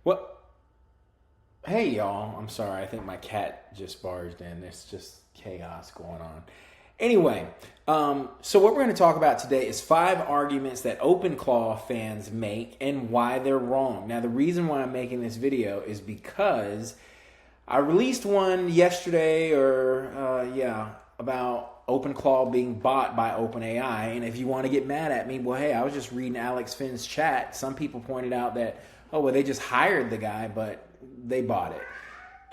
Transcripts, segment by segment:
Well, hey y'all. I'm sorry. I think my cat just barged in. There's just chaos going on. Anyway, so what we're going to talk about today is 5 arguments that OpenClaw fans make and why they're wrong. Now, the reason why I'm making this video is because I released one yesterday about OpenClaw being bought by OpenAI. And if you want to get mad at me, well, hey, I was just reading Alex Finn's chat. Some people pointed out that, oh, well, they just hired the guy, but they bought it.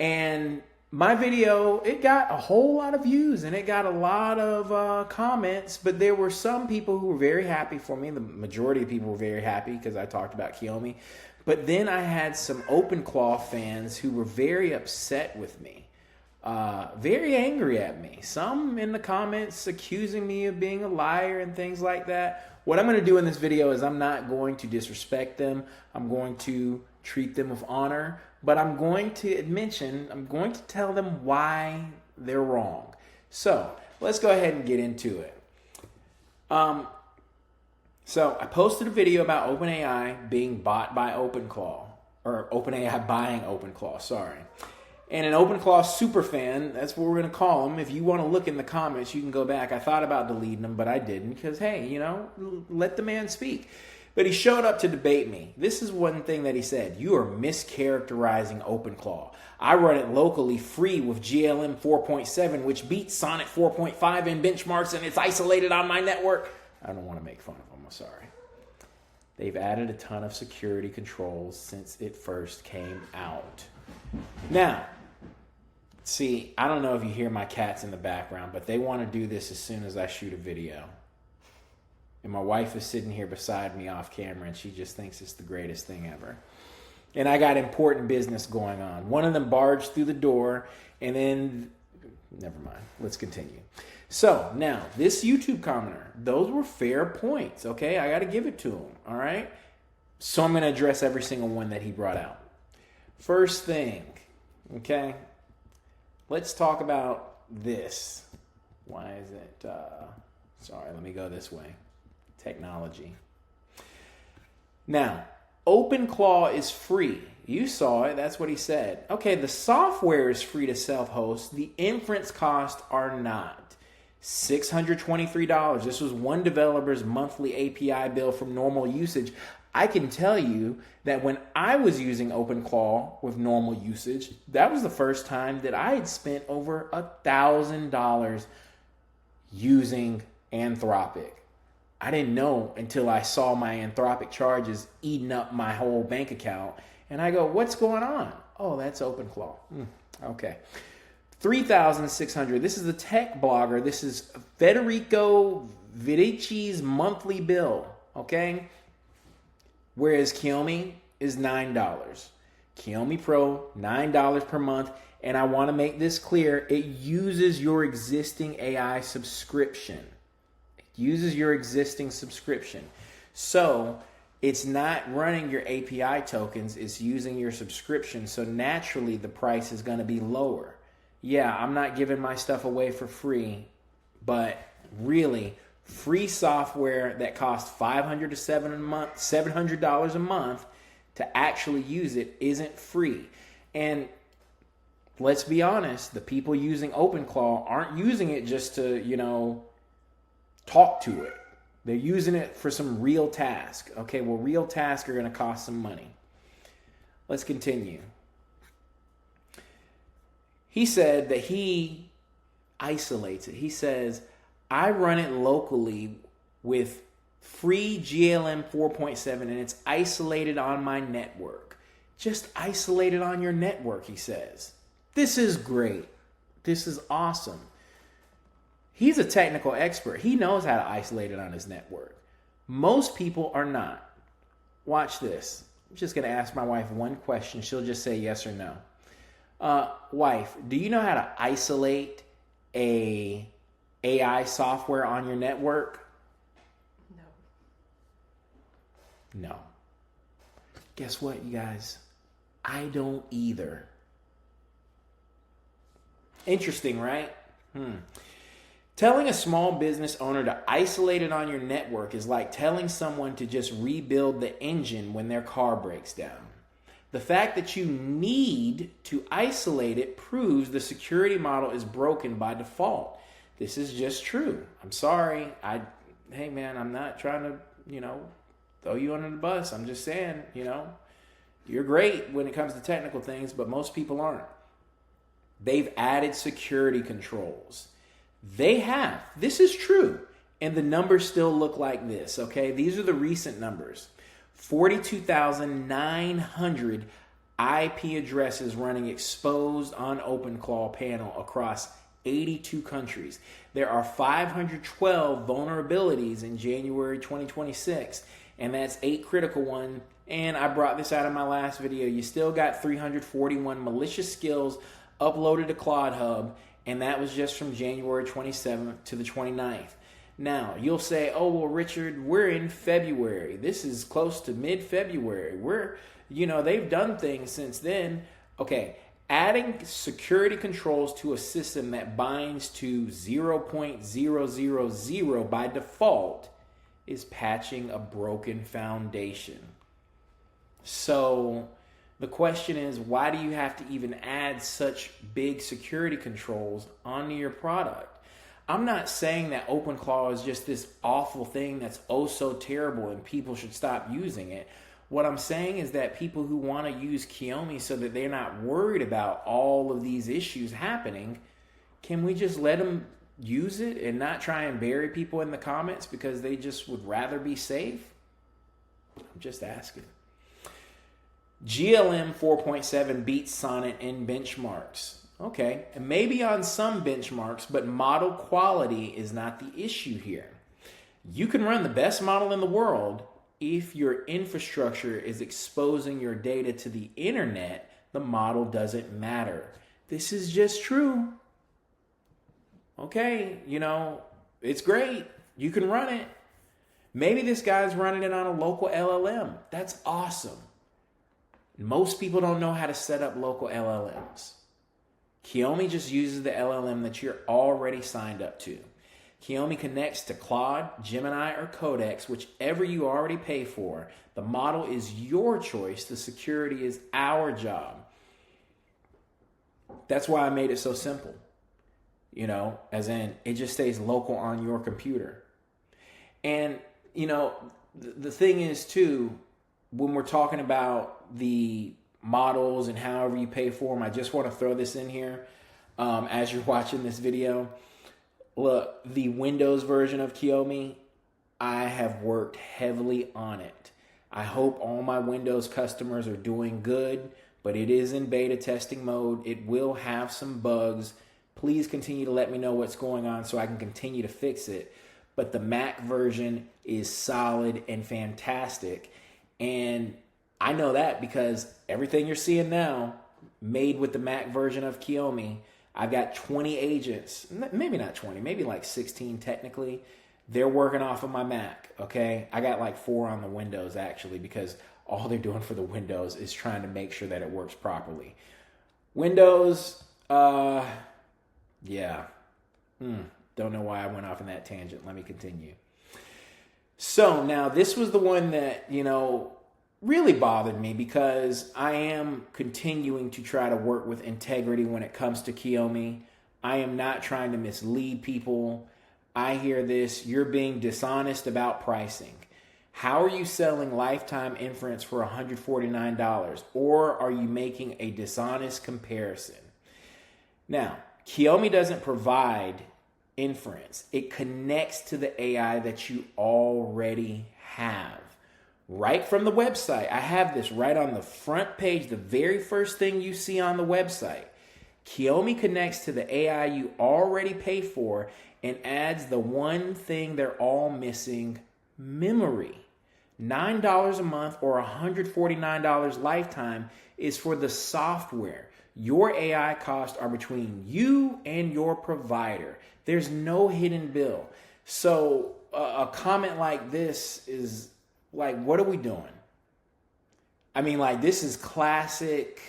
And my video, it got a whole lot of views and it got a lot of comments, but there were some people who were very happy for me. The majority of people were very happy because I talked about Kiyomi. But then I had some OpenClaw fans who were very upset with me, very angry at me. Some in the comments accusing me of being a liar and things like that. What I'm going to do in this video is I'm not going to disrespect them. I'm going to treat them with honor. But I'm going to tell them why they're wrong. So let's go ahead and get into it. So I posted a video about OpenAI being bought by OpenClaw, or OpenAI buying OpenClaw, sorry. And an OpenClaw superfan, that's what we're going to call him. If you want to look in the comments, you can go back. I thought about deleting them, but I didn't because, hey, let the man speak. But he showed up to debate me. This is one thing that he said. You are mischaracterizing OpenClaw. I run it locally free with GLM 4.7, which beats Sonnet 4.5 in benchmarks, and it's isolated on my network. I don't want to make fun of him. I'm sorry. They've added a ton of security controls since it first came out. Now, see, I don't know if you hear my cats in the background, but they want to do this as soon as I shoot a video. And my wife is sitting here beside me off camera, and she just thinks it's the greatest thing ever. And I got important business going on. One of them barged through the door, and then, never mind. Let's continue. So, now, this YouTube commenter, those were fair points, okay? I got to give it to him, all right? So I'm going to address every single one that he brought out. First thing, okay? Let's talk about this. Why is it, sorry, let me go this way. Technology. Now, OpenClaw is free. You saw it. That's what he said. Okay, the software is free to self-host. The inference costs are not. $623. This was one developer's monthly API bill from normal usage. I can tell you that when I was using OpenClaw with normal usage, that was the first time that I had spent over $1,000 using Anthropic. I didn't know until I saw my Anthropic charges eating up my whole bank account. And I go, what's going on? Oh, that's OpenClaw. Okay. $3,600. This is the tech blogger. This is Federico Vidici's monthly bill. Okay. Whereas Kiyomi is $9. Kiyomi Pro, $9 per month. And I want to make this clear. It uses your existing AI subscription. Uses your existing subscription. So it's not running your API tokens, it's using your subscription. So naturally the price is going to be lower. Yeah, I'm not giving my stuff away for free, but really free software that costs $500 to $700 a month to actually use it isn't free. And let's be honest, the people using OpenClaw aren't using it just to, talk to it. They're using it for some real task. Okay, well, real tasks are going to cost some money. Let's continue. He said that he isolates it. He says, I run it locally with free GLM 4.7 and it's isolated on my network. Just isolate it on your network, he says. This is great. This is awesome. He's a technical expert. He knows how to isolate it on his network. Most people are not. Watch this. I'm just going to ask my wife one question. She'll just say yes or no. Wife, do you know how to isolate a AI software on your network? No. Guess what, you guys? I don't either. Interesting, right? Telling a small business owner to isolate it on your network is like telling someone to just rebuild the engine when their car breaks down. The fact that you need to isolate it proves the security model is broken by default. This is just true. I'm sorry. Hey man, I'm not trying to, throw you under the bus. I'm just saying, you're great when it comes to technical things, but most people aren't. They've added security controls. They have. This is true. And the numbers still look like this, okay? These are the recent numbers. 42,900 IP addresses running exposed on OpenClaw panel across 82 countries. There are 512 vulnerabilities in January 2026, and that's 8 critical ones. And I brought this out in my last video. You still got 341 malicious skills uploaded to Cloud Hub, and that was just from January 27th to the 29th. Now, you'll say, oh, well, Richard, we're in February. This is close to mid-February. They've done things since then. Okay, adding security controls to a system that binds to 0.000 by default is patching a broken foundation. So the question is, why do you have to even add such big security controls onto your product? I'm not saying that OpenClaw is just this awful thing that's oh so terrible and people should stop using it. What I'm saying is that people who want to use Kiyomi so that they're not worried about all of these issues happening, can we just let them use it and not try and bury people in the comments because they just would rather be safe? I'm just asking. GLM 4.7 beats Sonnet in benchmarks. Okay, and maybe on some benchmarks, but model quality is not the issue here. You can run the best model in the world. If your infrastructure is exposing your data to the internet, the model doesn't matter. This is just true. Okay, it's great. You can run it. Maybe this guy's running it on a local LLM. That's awesome. Most people don't know how to set up local LLMs. Kiyomi just uses the LLM that you're already signed up to. Kiyomi connects to Claude, Gemini, or Codex, whichever you already pay for. The model is your choice. The security is our job. That's why I made it so simple. As in, it just stays local on your computer. And, the thing is, too, when we're talking about the models and however you pay for them, I just want to throw this in here as you're watching this video. Look, the Windows version of Kiyomi, I have worked heavily on it. I hope all my Windows customers are doing good, but it is in beta testing mode. It will have some bugs. Please continue to let me know what's going on so I can continue to fix it. But the Mac version is solid and fantastic. And I know that because everything you're seeing now, made with the Mac version of Kiyomi. I've got 20 agents, maybe not 20, maybe like 16 technically. They're working off of my Mac, okay? I got like 4 on the Windows actually because all they're doing for the Windows is trying to make sure that it works properly. Windows, yeah. Don't know why I went off in that tangent. Let me continue. So now this was the one that, really bothered me because I am continuing to try to work with integrity when it comes to Kiyomi. I am not trying to mislead people. I hear this, you're being dishonest about pricing. How are you selling lifetime inference for $149? Or are you making a dishonest comparison? Now, Kiyomi doesn't provide inference. It connects to the AI that you already have. Right from the website. I have this right on the front page, the very first thing you see on the website. Kiyomi connects to the AI you already pay for and adds the one thing they're all missing, memory. $9 a month or $149 lifetime is for the software. Your AI costs are between you and your provider. There's no hidden bill. So a comment like this is like, what are we doing? I mean, this is classic.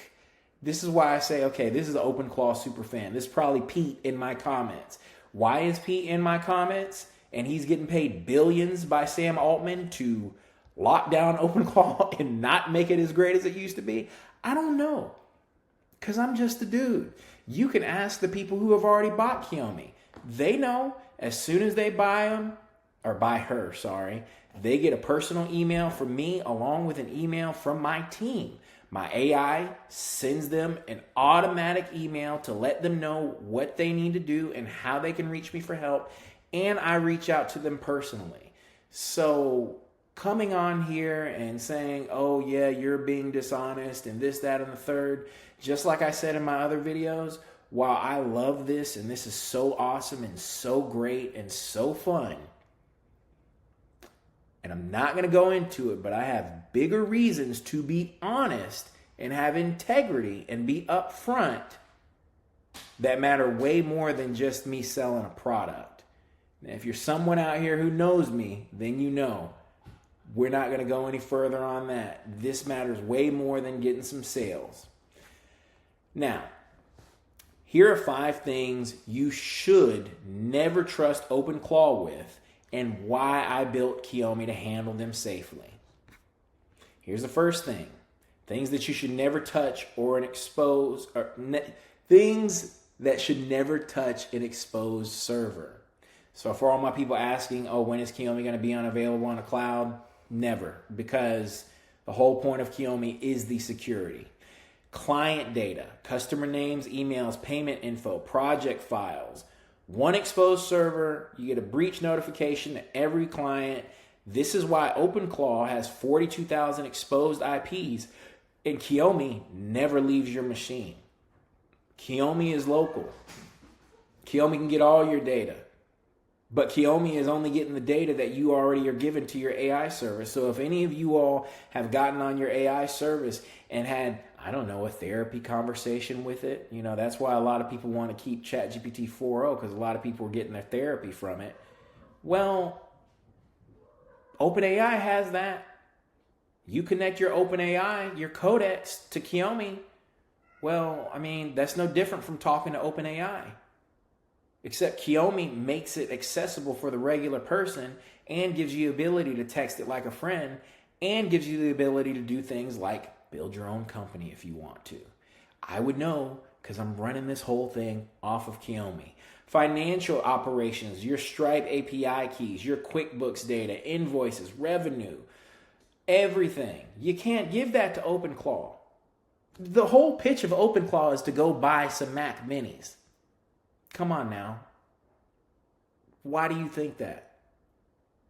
This is why I say, okay, this is the OpenClaw superfan. This is probably Pete in my comments. Why is Pete in my comments? And he's getting paid billions by Sam Altman to lock down OpenClaw and not make it as great as it used to be? I don't know, because I'm just a dude. You can ask the people who have already bought Kiyomi. They know as soon as they buy them, or buy her, sorry, they get a personal email from me along with an email from my team. My AI sends them an automatic email to let them know what they need to do and how they can reach me for help. And I reach out to them personally. So coming on here and saying, oh yeah, you're being dishonest and this, that, and the third, just like I said in my other videos, while I love this and this is so awesome and so great and so fun, and I'm not going to go into it, but I have bigger reasons to be honest and have integrity and be upfront that matter way more than just me selling a product. Now, if you're someone out here who knows me, then you know we're not going to go any further on that. This matters way more than getting some sales. Now, here are 5 things you should never trust OpenClaw with, and why I built Kiyomi to handle them safely. Here's the first thing. Things that you should never touch or expose, things that should never touch an exposed server. So for all my people asking, oh, when is Kiyomi going to be unavailable on a cloud? Never, because the whole point of Kiyomi is the security. Client data, customer names, emails, payment info, project files. One exposed server, you get a breach notification to every client. This is why OpenClaw has 42,000 exposed IPs, and Kiyomi never leaves your machine. Kiyomi is local. Kiyomi can get all your data, but Kiyomi is only getting the data that you already are given to your AI service. So if any of you all have gotten on your AI service and had, I don't know, a therapy conversation with it. You know, that's why a lot of people want to keep ChatGPT 4.0, because a lot of people are getting their therapy from it. Well, OpenAI has that. You connect your OpenAI, your codex to Kiyomi. Well, I mean, that's no different from talking to OpenAI. Except Kiyomi makes it accessible for the regular person and gives you the ability to text it like a friend and gives you the ability to do things like build your own company if you want to. I would know because I'm running this whole thing off of Kiyomi. Financial operations, your Stripe API keys, your QuickBooks data, invoices, revenue, everything. You can't give that to OpenClaw. The whole pitch of OpenClaw is to go buy some Mac Minis. Come on now. Why do you think that?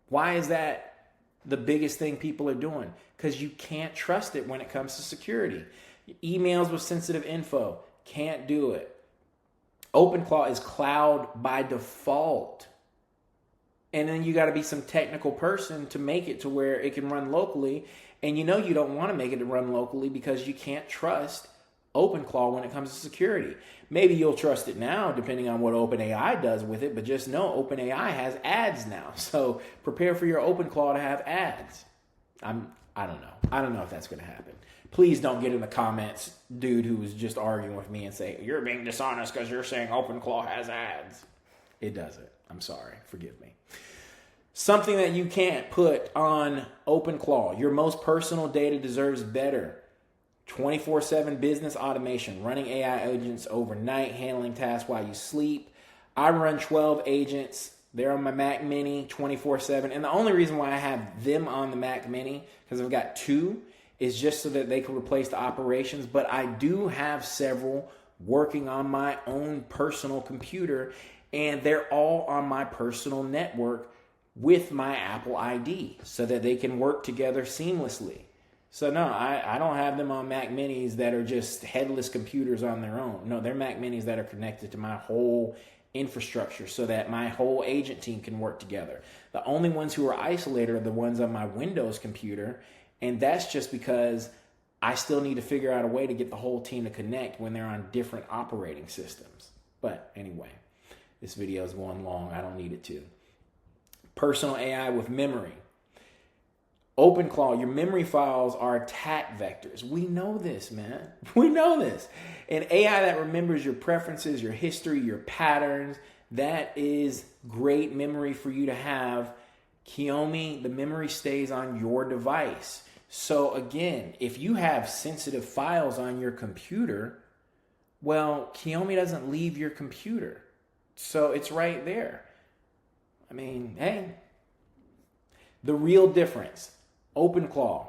Why is that the biggest thing people are doing? Because you can't trust it when it comes to security. Emails with sensitive info, can't do it. OpenClaw is cloud by default. And then you got to be some technical person to make it to where it can run locally. And you know you don't want to make it to run locally because you can't trust OpenClaw when it comes to security. Maybe you'll trust it now depending on what OpenAI does with it, but just know OpenAI has ads now. So prepare for your OpenClaw to have ads. I don't know. I don't know if that's going to happen. Please don't get in the comments, dude who was just arguing with me and say, you're being dishonest because you're saying OpenClaw has ads. It doesn't. I'm sorry. Forgive me. Something that you can't put on OpenClaw. Your most personal data deserves better. 24/7 business automation, running AI agents overnight, handling tasks while you sleep. I run 12 agents. They're on my Mac Mini 24/7. And the only reason why I have them on the Mac Mini, because I've got 2, is just so that they can replace the operations. But I do have several working on my own personal computer, and they're all on my personal network with my Apple ID so that they can work together seamlessly. So no, I don't have them on Mac Minis that are just headless computers on their own. No, they're Mac Minis that are connected to my whole infrastructure so that my whole agent team can work together. The only ones who are isolated are the ones on my Windows computer, and that's just because I still need to figure out a way to get the whole team to connect when they're on different operating systems. But anyway, this video is going long. I don't need it to. Personal AI with memory. OpenClaw, your memory files are attack vectors. We know this, man. We know this. An AI that remembers your preferences, your history, your patterns, that is great memory for you to have. Kiyomi, the memory stays on your device. So again, if you have sensitive files on your computer, well, Kiyomi doesn't leave your computer. So it's right there. I mean, hey, the real difference, OpenClaw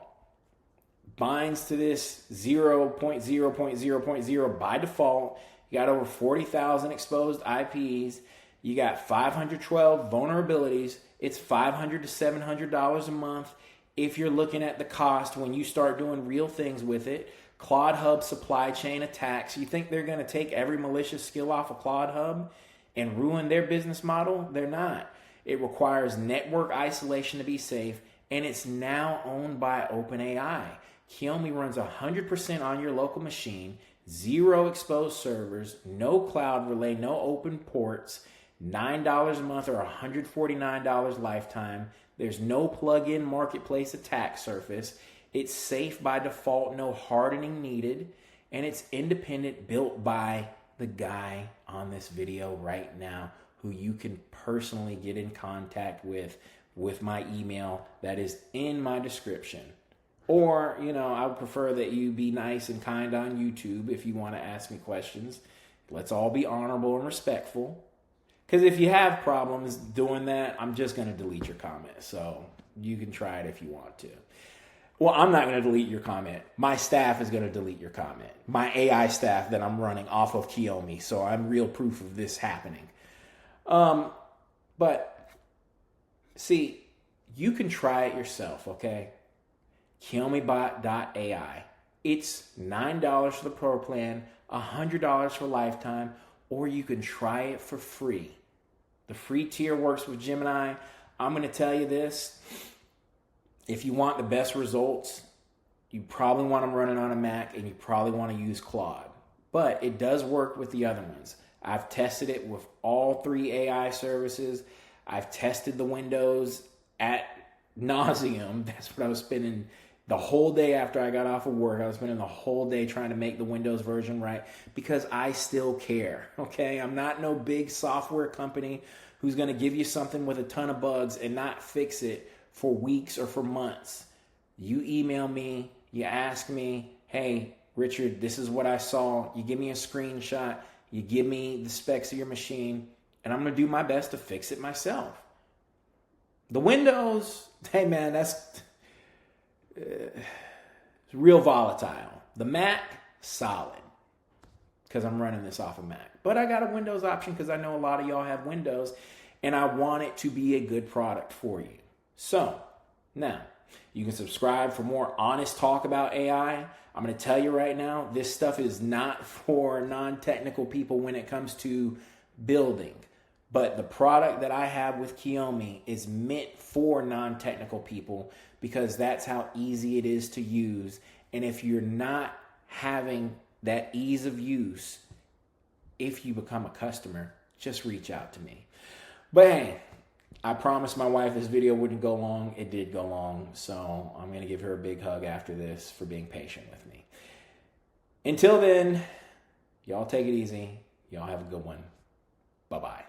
binds to this 0.0.0.0 by default. You got over 40,000 exposed IPs. You got 512 vulnerabilities. It's $500 to $700 a month. If you're looking at the cost when you start doing real things with it, Claude Hub supply chain attacks. You think they're going to take every malicious skill off of Claude Hub and ruin their business model? They're not. It requires network isolation to be safe, and it's now owned by OpenAI. Kiyomi runs 100% on your local machine, 0 exposed servers, no cloud relay, no open ports, $9 a month or $149 lifetime. There's no plug-in marketplace attack surface. It's safe by default, no hardening needed, and it's independent, built by the guy on this video right now who you can personally get in contact with my email that is in my description. Or, I would prefer that you be nice and kind on YouTube if you want to ask me questions. Let's all be honorable and respectful. Because if you have problems doing that, I'm just going to delete your comment. So you can try it if you want to. Well, I'm not going to delete your comment. My staff is going to delete your comment. My AI staff that I'm running off of Kiyomi. So I'm real proof of this happening. But see, you can try it yourself, okay? KiyomiBot.ai. It's $9 for the pro plan, $100 for lifetime, or you can try it for free. The free tier works with Gemini. I'm going to tell you this. If you want the best results, you probably want them running on a Mac, and you probably want to use Claude. But it does work with the other ones. I've tested it with all 3 AI services. I've tested the Windows at nauseum. That's what I was spending the whole day after I got off of work. I was spending the whole day trying to make the Windows version right because I still care, okay? I'm not no big software company who's going to give you something with a ton of bugs and not fix it for weeks or for months. You email me, you ask me, hey, Richard, this is what I saw. You give me a screenshot, you give me the specs of your machine, and I'm going to do my best to fix it myself. The Windows, hey man, that's it's real volatile. The Mac, solid, because I'm running this off of Mac. But I got a Windows option because I know a lot of y'all have Windows, and I want it to be a good product for you. So, now, you can subscribe for more honest talk about AI. I'm going to tell you right now, this stuff is not for non-technical people when it comes to building. But the product that I have with Kiyomi is meant for non-technical people because that's how easy it is to use. And if you're not having that ease of use, if you become a customer, just reach out to me. But hey, I promised my wife this video wouldn't go long. It did go long. So I'm going to give her a big hug after this for being patient with me. Until then, y'all take it easy. Y'all have a good one. Bye-bye.